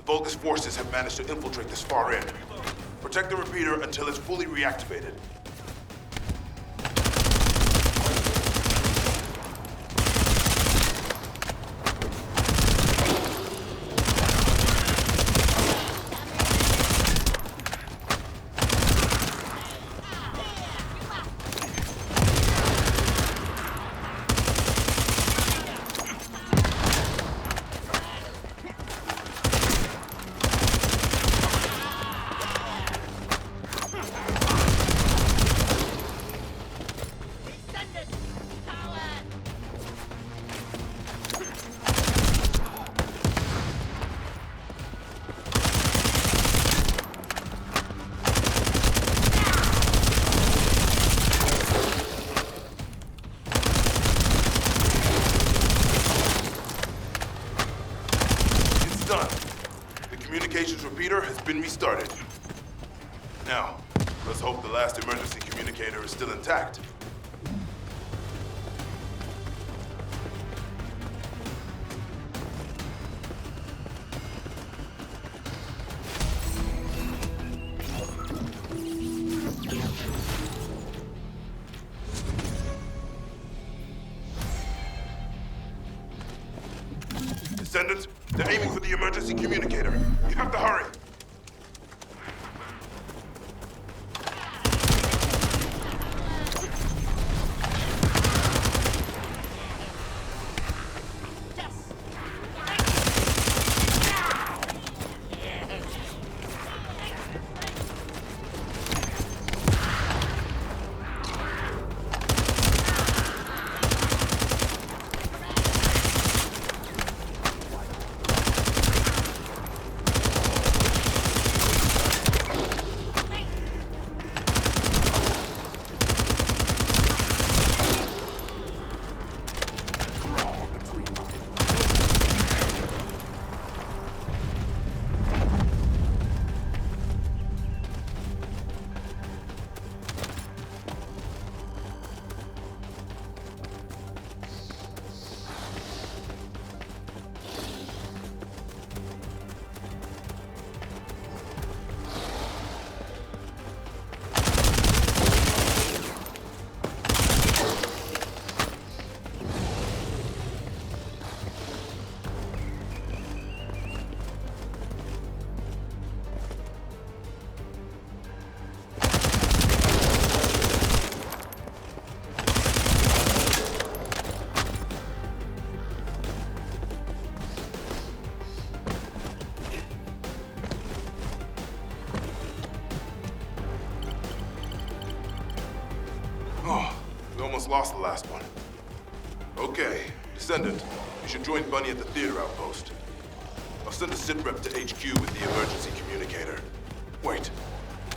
Vulgus forces have managed to infiltrate this far end. Protect the repeater until it's fully reactivated. Done. The communications repeater has been restarted. Now, let's hope the last emergency communicator is still intact. Descendant, they're aiming for the emergency communicator. You have to hurry. Oh, we almost lost the last one. Okay, Descendant, you should join Bunny at the theater outpost. I'll send a sit rep to HQ with the emergency communicator. Wait,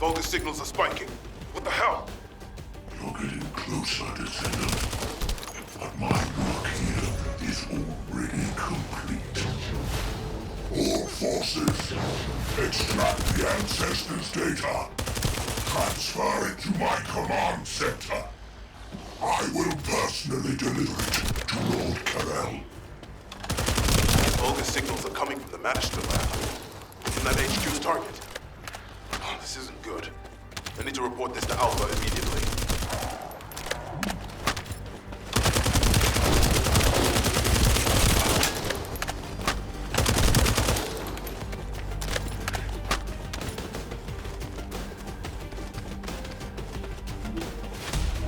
Vulgus signals are spiking. What the hell? You're getting closer, Descendant. But my work here is already complete. All forces, extract the Ancestors' data. Transfer it to my command center. I will personally deliver it to Lord Carell. Vulgus signals are coming from the Magister lab. Isn't that HQ's target? Oh, this isn't good. I need to report this to Alpha immediately.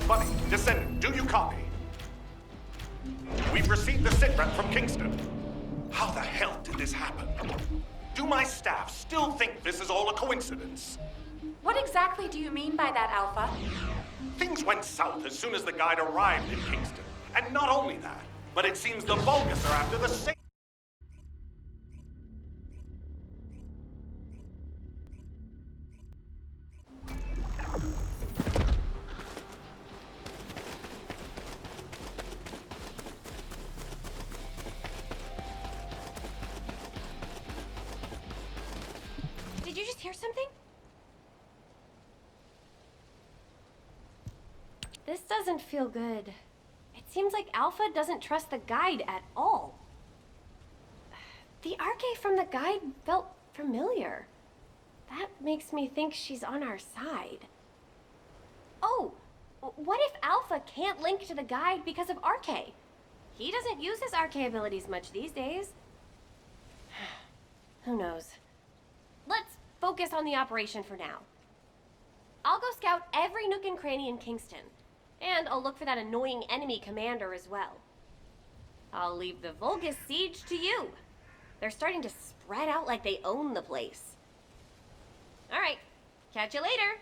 Bunny, Descendant, do you copy? We've received the sitrep from Kingston. How the hell did this happen? Do my staff still think this is all a coincidence? What exactly do you mean by that, Alpha? Things went south as soon as the guide arrived in Kingston. And not only that, but it seems the Vulgus are after the same... Did you just hear something? This doesn't feel good. It seems like Alpha doesn't trust the guide at all. The arche from the guide felt familiar. That makes me think she's on our side. Oh, what if Alpha can't link to the guide because of RK? He doesn't use his RK abilities much these days. Who knows? Let's focus on the operation for now. I'll go scout every nook and cranny in Kingston, and I'll look for that annoying enemy commander as well. I'll leave the Vulgus siege to you. They're starting to spread out like they own the place. All right, catch you later.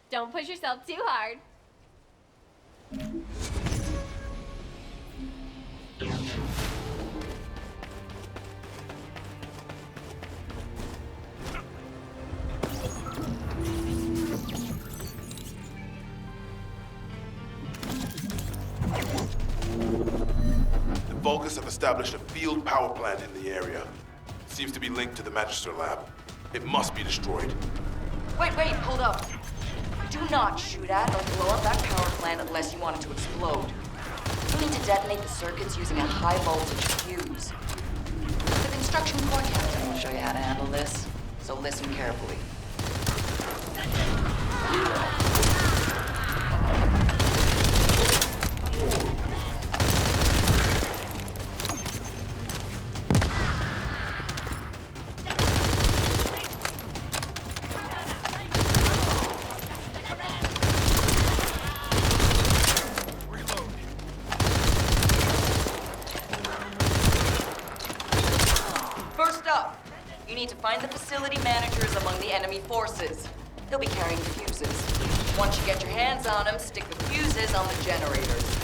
Don't push yourself too hard. The Vulgus have established a field power plant in the area. It seems to be linked to the Magister lab. It must be destroyed. Wait, hold up. Do not shoot at or blow up that power plant unless you want it to explode. You need to detonate the circuits using a high voltage fuse. The construction core captain will show you how to handle this, so listen carefully. First up, you need to find the facility managers among the enemy forces. They'll be carrying fuses. Once you get your hands on them, stick the fuses on the generators.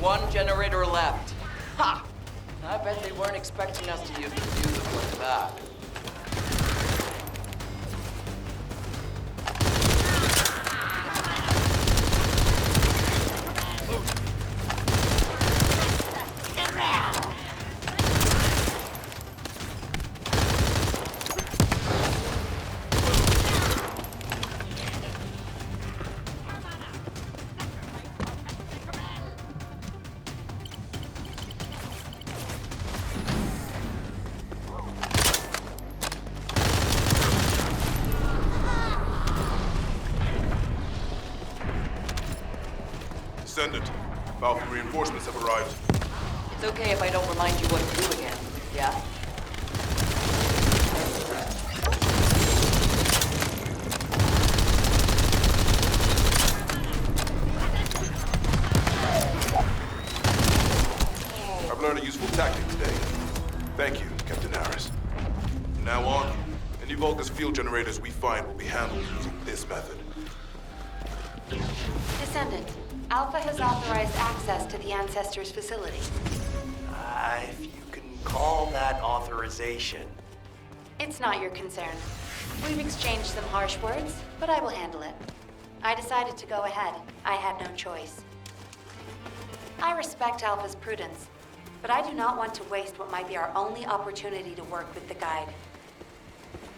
One generator left. Ha! I bet they weren't expecting us to use the fuses like that. Descendant, Alpha reinforcements have arrived. It's okay if I don't remind you what to do again, yeah? I've learned a useful tactic today. Thank you, Captain Harris. From now on, any Vulgus field generators we find will be handled using this method. Descendant, Alpha has authorized access to the Ancestors' facility. If you can call that authorization. It's not your concern. We've exchanged some harsh words, but I will handle it. I decided to go ahead. I had no choice. I respect Alpha's prudence, but I do not want to waste what might be our only opportunity to work with the Guide.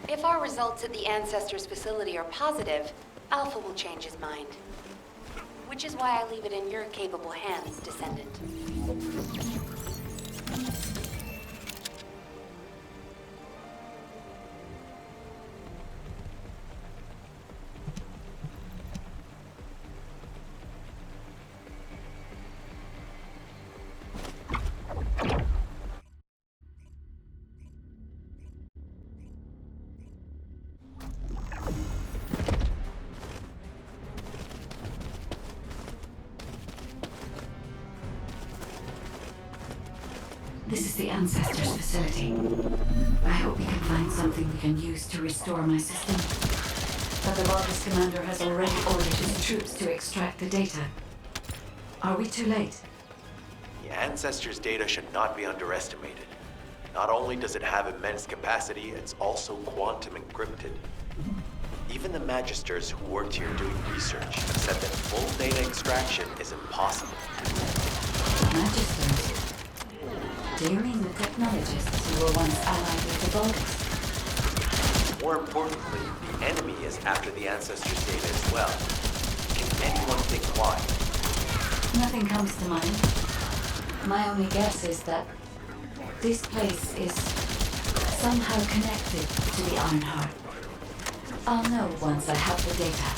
If our results at the Ancestors' facility are positive, Alpha will change his mind. Which is why I leave it in your capable hands, Descendant. This is the Ancestors' facility. I hope we can find something we can use to restore my system. But the Vargas commander has already ordered his troops to extract the data. Are we too late? The Ancestors' data should not be underestimated. Not only does it have immense capacity, it's also quantum encrypted. Even the Magisters who worked here doing research have said that full data extraction is impossible. Magisters? Do you mean the technologists who were once allied with the Vulgus? More importantly, the enemy is after the Ancestors' data as well. Can anyone think why? Nothing comes to mind. My only guess is that this place is somehow connected to the Ironheart. I'll know once I have the data.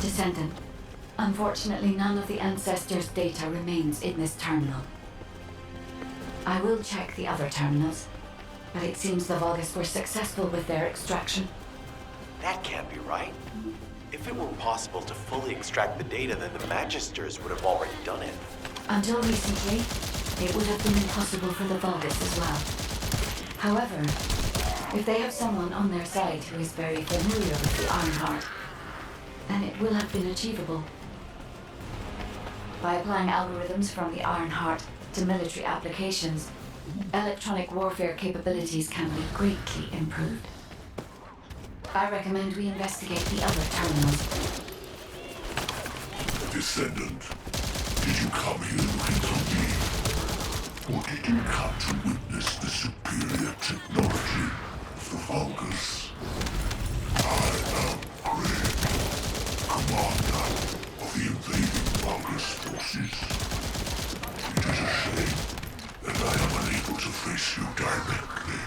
Descendant. Unfortunately, none of the Ancestors' data remains in this terminal. I will check the other terminals, but it seems the Vulgus were successful with their extraction. That can't be right. If it were possible to fully extract the data, then the Magisters would have already done it. Until recently, it would have been impossible for the Vulgus as well. However, if they have someone on their side who is very familiar with the Ironheart, then it will have been achievable. By applying algorithms from the Ironheart to military applications, electronic warfare capabilities can be greatly improved. I recommend we investigate the other terminals. Descendant, did you come here looking for me? Or did you come to witness the superior technology of the Vulgus? I am Greg, commander of the invading Vulgus forces. It is a shame that I am unable to face you directly.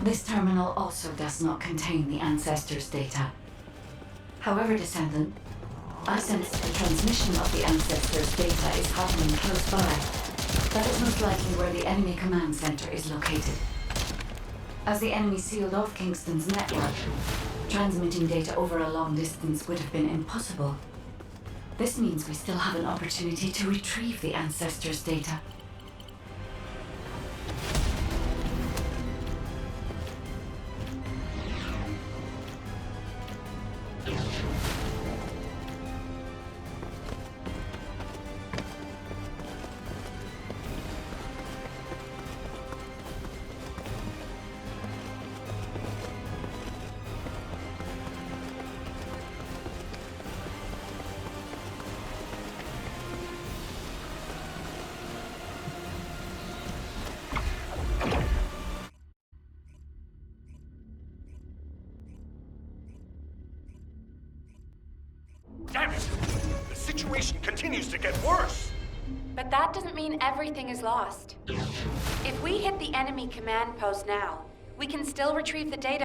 This terminal also does not contain the Ancestors' data. However, Descendant, I sense the transmission of the Ancestors' data is happening close by. That is most likely where the enemy command center is located. As the enemy sealed off Kingston's network, transmitting data over a long distance would have been impossible. This means we still have an opportunity to retrieve the Ancestors' data. Damn it! The situation continues to get worse! But that doesn't mean everything is lost. If we hit the enemy command post now, we can still retrieve the data